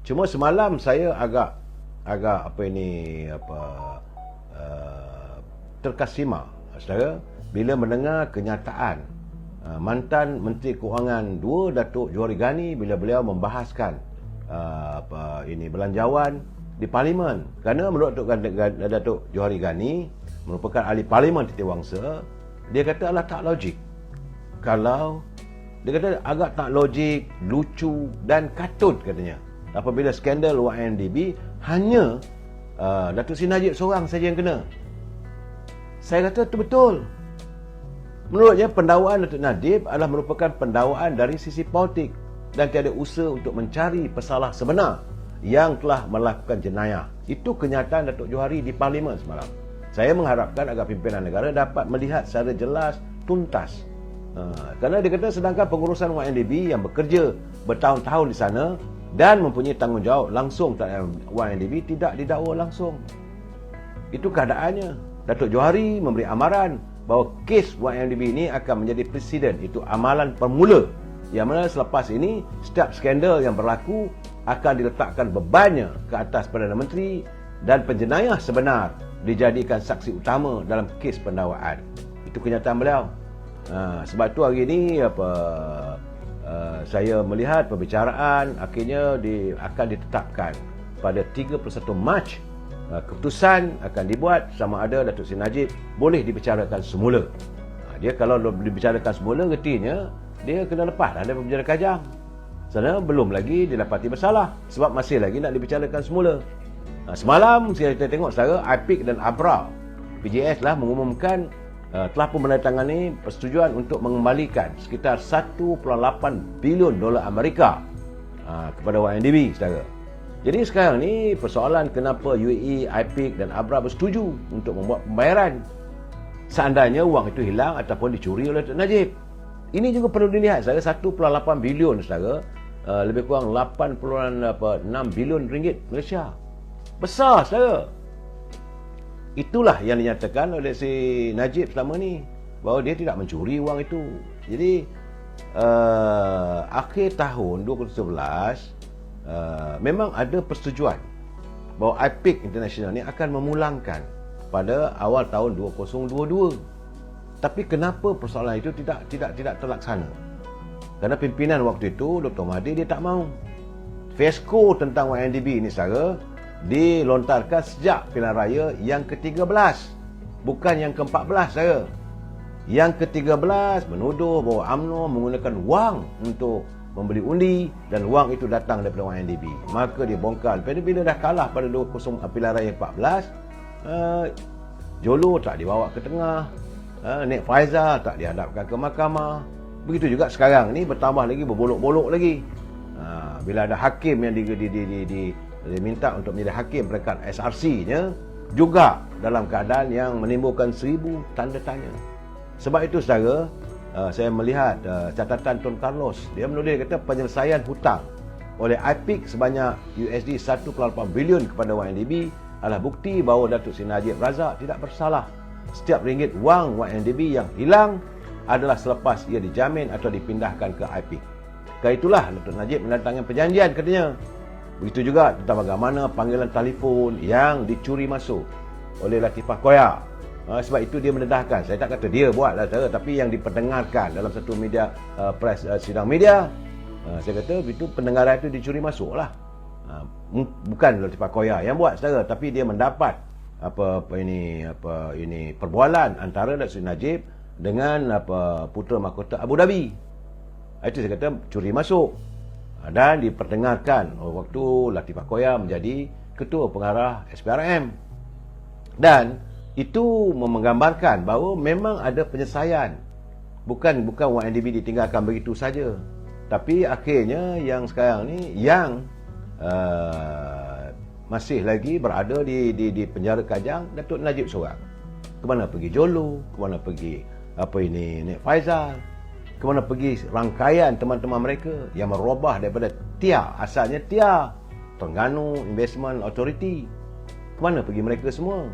Cuma semalam saya agak terkesima, saudara, bila mendengar kenyataan mantan Menteri Kewangan 2 Datuk Johari Ghani bila beliau membahaskan belanjawan di Parlimen. Kerana menurut Datuk Johari Ghani merupakan ahli Parlimen Titiwangsa, dia kata adalah tak logik. Dia kata agak tak logik, lucu dan katut katanya. Apabila skandal YNDB hanya Datuk Seri Najib seorang saja yang kena. Saya kata itu betul. Menurutnya pendakwaan Datuk Najib adalah merupakan pendakwaan dari sisi politik dan tiada usaha untuk mencari pesalah sebenar yang telah melakukan jenayah. Itu kenyataan Datuk Johari di Parlimen semalam. Saya mengharapkan agar pimpinan negara dapat melihat secara jelas, tuntas. Kerana dia kata sedangkan pengurusan YNDB yang bekerja bertahun-tahun di sana dan mempunyai tanggungjawab langsung terhadap YNDB tidak didakwa langsung. Itu keadaannya. Datuk Johari memberi amaran bahawa kes YNDB ini akan menjadi presiden. Itu amalan permula. Yang mana selepas ini setiap skandal yang berlaku akan diletakkan bebannya ke atas Perdana Menteri dan penjenayah sebenar dijadikan saksi utama dalam kes pendakwaan. Itu kenyataan beliau. Sebab itu hari ini saya melihat perbicaraan akhirnya akan ditetapkan pada 31 Mac. Keputusan akan dibuat sama ada Datuk Seri Najib boleh dibicarakan semula. Dia kalau dibicarakan semula, artinya dia kena lepas dari penjara Kajang. Sana belum lagi didapati bersalah sebab masih lagi nak dibicarakan semula. Semalam kita tengok saudara, IPIC dan ABRA PJS lah mengumumkan telah pun menandatangani persetujuan untuk mengembalikan sekitar 1.8 bilion dolar Amerika kepada YNDB, saudara. Jadi sekarang ni persoalan kenapa UAE, IPIC dan ABRA bersetuju untuk membuat pembayaran seandainya wang itu hilang ataupun dicuri oleh Datuk Najib. Ini juga perlu dilihat, saudara. 1.8 bilion, saudara, lebih kurang 8.6 bilion ringgit Malaysia. Besar, saudara. Itulah yang dinyatakan oleh si Najib selama ni, bahawa dia tidak mencuri wang itu. Jadi akhir tahun 2017 memang ada persetujuan bahawa IPIC International ni akan memulangkan pada awal tahun 2022. Tapi kenapa persoalan itu tidak terlaksana? Kerana pimpinan waktu itu Dr. Mahathir dia tak mahu. Fesko tentang YNDB ni, saudara, dilontarkan sejak pilihan raya yang ke-13, bukan yang ke-14, saudara. Yang ke-13 menuduh bahawa UMNO menggunakan wang untuk membeli undi dan wang itu datang daripada YNDB. Maka dia bongkar. Bila dah kalah pada 20 pilihan raya 14, Jolo tak dibawa ke tengah, Nek Faizal tak dihadapkan ke mahkamah. Begitu juga sekarang ni bertambah lagi, berbolok-bolok lagi. Bila ada hakim yang diminta untuk menjadi hakim peringkat SRC-nya juga dalam keadaan yang menimbulkan 1000 tanda tanya. Sebab itu, saudara, saya melihat catatan Tun Carlos. Dia menulis, kata penyelesaian hutang oleh IPIC sebanyak USD 1.8 bilion kepada YNDB adalah bukti bahawa Datuk Seri Najib Razak tidak bersalah. Setiap ringgit wang YNDB yang hilang adalah selepas ia dijamin atau dipindahkan ke IPIC. Kerana itulah Datuk Najib menandatangani perjanjian, katanya. Begitu juga tentang bagaimana panggilan telefon yang dicuri masuk oleh Latifah Koya. Sebab itu dia mendedahkan. Saya tak kata dia buat lah, tapi yang diperdengarkan dalam satu media press, sidang media, saya kata itu pendengaran itu dicuri masuk lah. Bukan Latifah Koya yang buat, saudara, tapi dia mendapat perbualan antara Datuk Seri Najib dengan Putera Mahkota Abu Dhabi. Itu saya kata curi masuk dan diperdengarkan waktu Latifah Koya menjadi ketua pengarah SPRM. Dan itu menggambarkan bahawa memang ada penyelesaian. Bukan YNDB ditinggalkan begitu saja. Tapi akhirnya yang sekarang ni yang masih lagi berada di penjara Kajang, Datuk Najib seorang. Kemana pergi Jolo? Kemana pergi Nek Faizal? Kemana pergi rangkaian teman-teman mereka yang merubah daripada TIA, asalnya TIA, Terengganu Investment Authority. Kemana pergi mereka semua?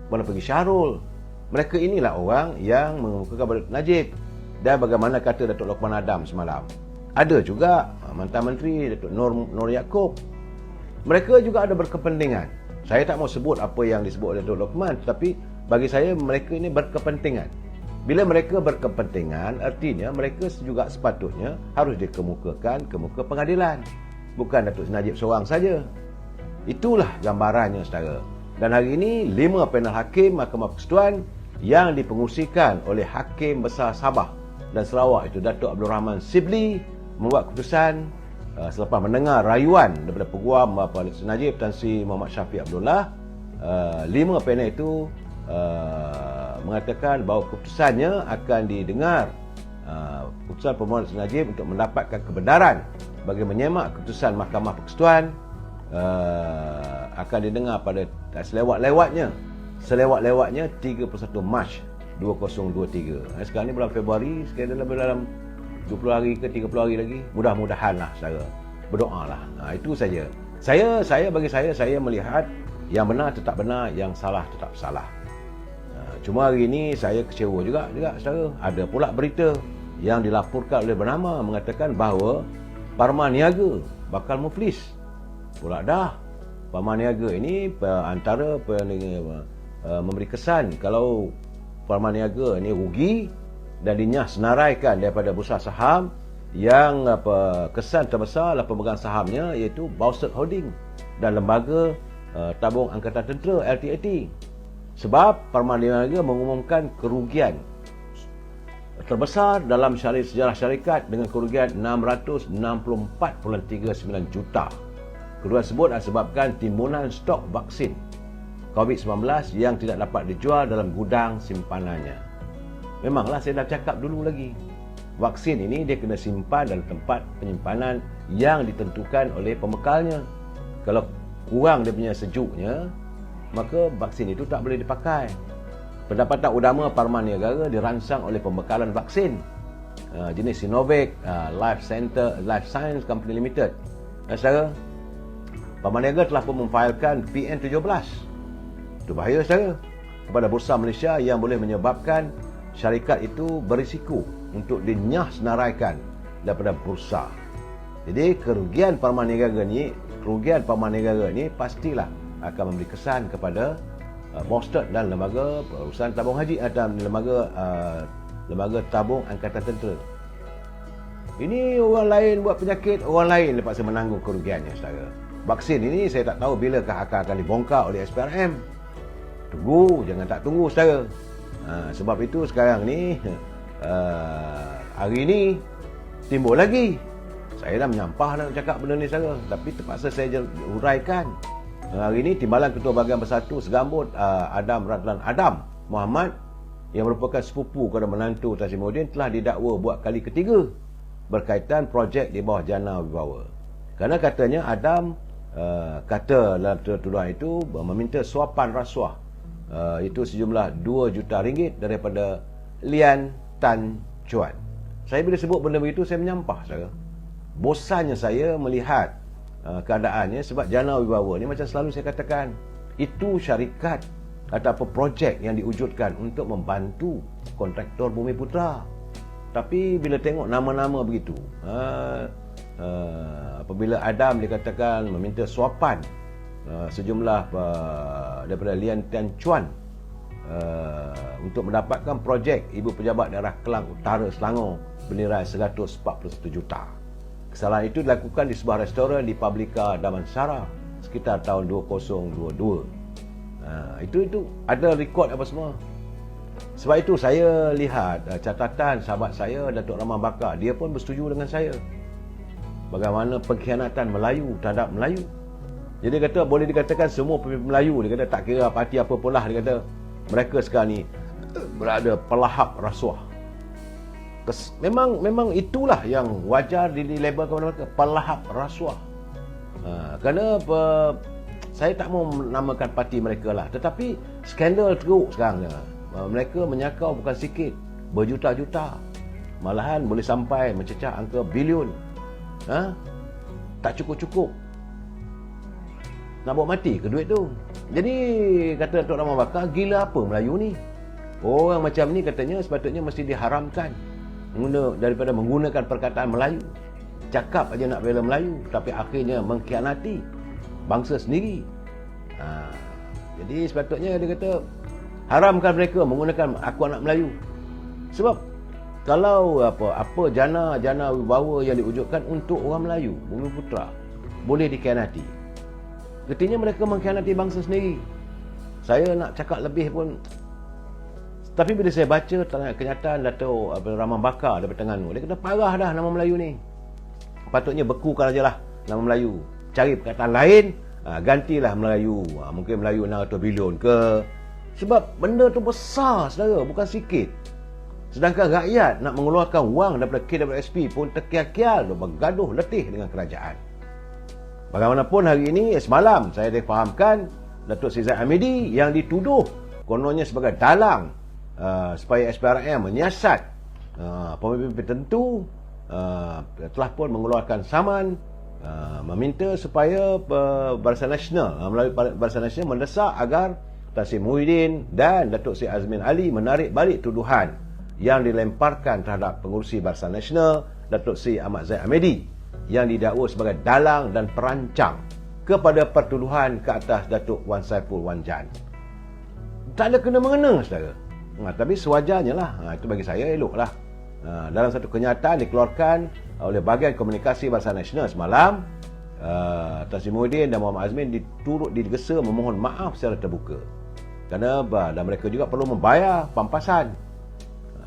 Kemana pergi Syahrul? Mereka inilah orang yang mengemukakan pada Najib. Dan bagaimana kata Datuk Lokman Adam semalam, ada juga mantan menteri Datuk Nur Yaakob Mereka juga ada berkepentingan. Saya tak mau sebut apa yang disebut oleh Dr. Lokman, tapi bagi saya mereka ini berkepentingan. Bila mereka berkepentingan, artinya mereka juga sepatutnya harus dikemukakan ke muka pengadilan. Bukan Datuk Najib seorang saja. Itulah gambarannya, saudara. Dan hari ini 5 panel hakim Mahkamah Persekutuan yang dipengusikan oleh Hakim Besar Sabah dan Sarawak itu Datuk Abdul Rahman Sibli membuat keputusan selepas mendengar rayuan daripada Peguam Datuk Najib Tan Sri Muhammad Syafiq Abdullah. 5 panel itu mengatakan bahawa keputusannya akan didengar, keputusan Pemohon Datuk Najib untuk mendapatkan kebenaran bagi menyemak keputusan Mahkamah Persekutuan akan didengar pada selewat-lewatnya 31 Mac 2023. Sekarang ni bulan Februari, sekarang dalam 20 hari ke 30 hari lagi. Mudah-mudahanlah, saudara. Berdoalah. Itu saja. Bagi saya melihat yang benar tetap benar, yang salah tetap salah. Cuma hari ini saya kecewa juga saudara. Ada pula berita yang dilaporkan oleh bernama mengatakan bahawa Parman Niaga bakal muflis. Pula dah. Parman Niaga ini antara memberi kesan kalau Parman Niaga ini rugi dan dinyah senaraikan daripada bursa saham yang kesan terbesar adalah pemegang sahamnya iaitu Bowser Holding dan lembaga tabung angkatan tentera LTAT. Sebab Parman Niaga mengumumkan kerugian terbesar dalam sejarah syarikat dengan kerugian 664.39 juta. Kerugian tersebut disebabkan timbunan stok vaksin COVID-19 yang tidak dapat dijual dalam gudang simpanannya. Memanglah saya dah cakap dulu lagi. Vaksin ini dia kena simpan dalam tempat penyimpanan yang ditentukan oleh pembekalnya. Kalau kurang dia punya sejuknya, maka vaksin itu tak boleh dipakai. Pendapatan utama Parman Niaga dirangsang oleh pembekalan vaksin jenis Sinovac Life Science Company Limited. Saudara, Parman Niaga telah pun memfailkan PN17. Itu bahaya, saudara, kepada Bursa Malaysia yang boleh menyebabkan syarikat itu berisiko untuk dinyah senaraikan daripada bursa. Jadi kerugian Parman Niaga ni pastilah akan memberi kesan kepada Boston dan lembaga perusahaan tabung haji dan lembaga tabung angkatan tentera. Ini orang lain buat penyakit, orang lain lepas menanggung kerugiannya, saudara. Vaksin ini saya tak tahu bilakah akan dibongkar oleh SPRM. Tunggu, jangan tak tunggu, saudara. Sebab itu sekarang ni hari ni timbul lagi. Saya dah menyampah nak cakap benda ni, saudara, tapi terpaksa saya uraikan. Hari ini Timbalan Ketua Bahagian Bersatu Segambut Adam Radlan Adam Muhammad yang merupakan sepupu kepada menantu Tan Sri Muhyiddin telah didakwa buat kali ketiga berkaitan projek di bawah Jana Wibawa. Kerana katanya Adam kata dalam tuduhan itu meminta suapan rasuah itu sejumlah 2 juta ringgit daripada Lian Tan Chuan. Saya bila sebut benda begitu saya menyampah, saudara. Bosannya saya melihat keadaannya sebab Jana Wibawa ni macam selalu saya katakan, itu syarikat ataupun projek yang diwujudkan untuk membantu kontraktor Bumi Putra. Tapi bila tengok nama-nama begitu, apabila Adam dikatakan meminta suapan sejumlah daripada Lian Tan Chuan untuk mendapatkan projek Ibu Pejabat Daerah Kelang Utara Selangor bernilai 141 juta. Kesalahan itu dilakukan di sebuah restoran di Publika Damansara sekitar tahun 2022. Itu ada rekod apa semua. Sebab itu saya lihat catatan sahabat saya Datuk Rahman Bakar, dia pun bersetuju dengan saya. Bagaimana pengkhianatan Melayu terhadap Melayu. Jadi dia kata boleh dikatakan semua pemimpin Melayu, dia kata tak kira parti apa pun lah, dia kata mereka sekarang ni berada pelahap rasuah. Memang itulah yang wajar dilabelkan mereka, pelahap rasuah. Kerana saya tak mau menamakan parti mereka lah, tetapi skandal teruk sekarang. Mereka menyakau bukan sikit, berjuta-juta, malahan boleh sampai mencecah angka bilion. Tak cukup-cukup nak buat mati ke duit tu. Jadi kata Datuk Rahman Bakar, gila apa Melayu ni? Orang macam ni katanya sepatutnya mesti diharamkan daripada menggunakan perkataan Melayu. Cakap aja nak bela Melayu tapi akhirnya mengkhianati bangsa sendiri. Jadi sepatutnya dia kata haramkan mereka menggunakan aku anak Melayu. Sebab kalau apa jana wibawa yang diwujudkan untuk orang Melayu, Bumi Putra, boleh dikhianati. Artinya mereka mengkhianati bangsa sendiri. Saya nak cakap lebih pun, tapi bila saya baca tentang kenyataan Dato' Rahman Bakar daripada Terengganu, dia kata parah dah nama Melayu ni. Patutnya bekukan aja lah nama Melayu. Cari perkataan lain, gantilah Melayu. Mungkin Melayu 600 bilion ke. Sebab benda tu besar, saudara, bukan sikit. Sedangkan rakyat nak mengeluarkan wang daripada KWSP pun terkial-kial, bergaduh letih dengan kerajaan. Bagaimanapun hari ini, semalam saya difahamkan Datuk Seri Zahid Hamidi yang dituduh kononnya sebagai dalang supaya SPRM menyiasat pemimpin tertentu, telah pun mengeluarkan saman meminta supaya Barisan Nasional, melalui Barisan Nasional mendesak agar Tan Sri Muhyiddin dan Datuk Seri Azmin Ali menarik balik tuduhan yang dilemparkan terhadap pengurusi Barisan Nasional Datuk Seri Ahmad Zahid Hamidi yang didakwa sebagai dalang dan perancang kepada pertuduhan ke atas Datuk Wan Saiful Wan Jan. Tak ada kena-mengena, saudara. Tapi sewajarnya lah. Itu bagi saya eloklah. Dalam satu kenyataan dikeluarkan oleh bahagian komunikasi Barisan Nasional semalam, Tan Sri Muhyiddin dan Muhammad Azmin diturut digesa memohon maaf secara terbuka. Kerana dan mereka juga perlu membayar pampasan.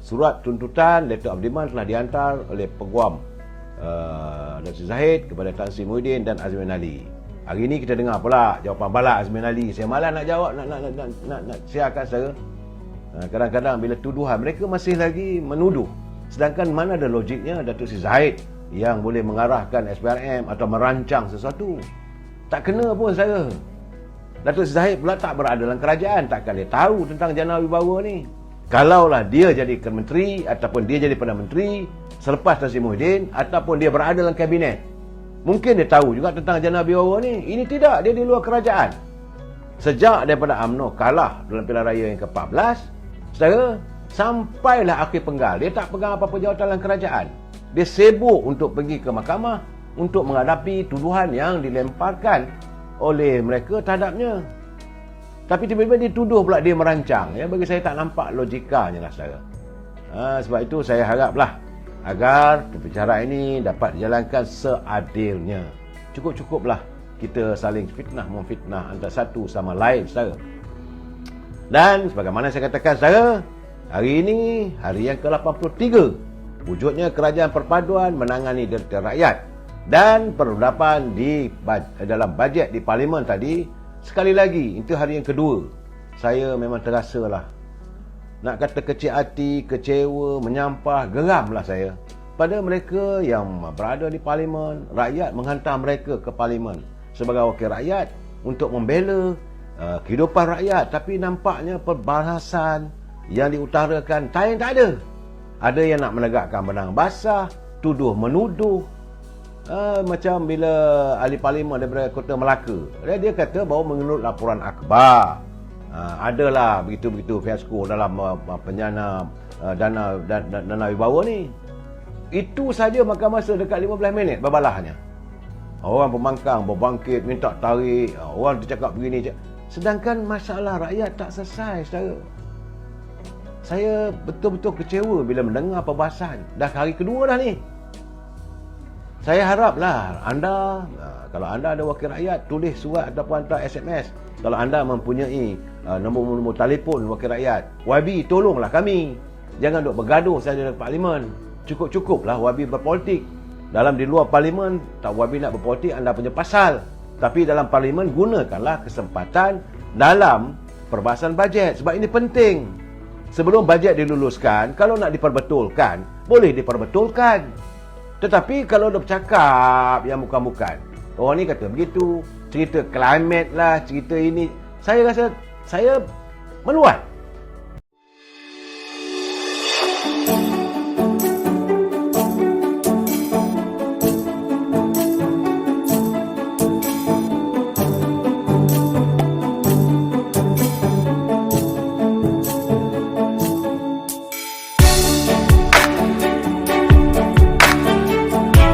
Surat tuntutan letter of demand telah dihantar oleh Peguam Datuk Seri Zahid kepada Tan Sri Muhyiddin dan Azmin Ali. Hari ini kita dengar pula jawapan balak Azmin Ali. Saya malas nak jawab, nak siarkan saudara. Kadang-kadang bila tuduhan, mereka masih lagi menuduh. Sedangkan mana ada logiknya Datuk Seri Zahid yang boleh mengarahkan SPRM atau merancang sesuatu. Tak kena pun saya. Datuk Seri Zahid pula tak berada dalam kerajaan, takkan dia tahu tentang jana wibawa ni. Kalaulah dia jadi menteri ataupun dia jadi Perdana Menteri selepas Tan Sri Muhyiddin ataupun dia berada dalam kabinet, mungkin dia tahu juga tentang jana wibawa ni. Ini tidak, dia di luar kerajaan. Sejak daripada UMNO kalah dalam pilihan raya yang ke-14, saudara, sampailah akhir penggal, dia tak pegang apa-apa jawatan dalam kerajaan. Dia sibuk untuk pergi ke mahkamah untuk menghadapi tuduhan yang dilemparkan oleh mereka terhadapnya. Tapi tiba-tiba dituduh pula dia merancang. Bagi saya tak nampak logikanya lah, saudara. Sebab itu saya haraplah agar perbicaraan ini dapat dijalankan seadilnya. Cukup-cukuplah kita saling fitnah-memfitnah antara satu sama lain, saudara. Dan sebagaimana saya katakan, saudara, hari ini hari yang ke-83 wujudnya kerajaan perpaduan menangani derita rakyat. Dan perundapan dalam bajet di Parlimen tadi, sekali lagi, itu hari yang kedua, saya memang terasalah, nak kata kecil hati, kecewa, menyampah, geramlah saya pada mereka yang berada di Parlimen. Rakyat menghantar mereka ke Parlimen sebagai wakil rakyat untuk membela kehidupan rakyat, tapi nampaknya perbahasan yang diutarakan tak ada. Ada yang nak menegakkan benang basah, tuduh menuduh. Macam bila ahli Parlimen daripada Kota Melaka, dia kata bahawa menurut laporan akhbar, adalah begitu-begitu fiasko dalam penyana dana wibawa ni. Itu saja makan masa dekat 15 minit berbalahnya. Orang pembangkang berbangkit minta tarik, orang bercakap begini. Sedangkan masalah rakyat tak selesai, saudara. Saya betul-betul kecewa bila mendengar perbahasan. Dah hari kedua dah ni. Saya haraplah anda, kalau anda ada wakil rakyat, tulis surat ataupun hantar SMS. Kalau anda mempunyai nombor-nombor telefon wakil rakyat, YB tolonglah kami. Jangan duk bergaduh saja dalam Parlimen. Cukup-cukuplah YB berpolitik. Di luar Parlimen, tak YB nak berpolitik, anda punya pasal. Tapi dalam Parlimen, gunakanlah kesempatan dalam perbahasan bajet. Sebab ini penting. Sebelum bajet diluluskan, kalau nak diperbetulkan, boleh diperbetulkan. Tetapi kalau dia bercakap yang bukan-bukan, orang ni kata begitu, cerita climate lah, cerita ini, saya rasa saya meluat.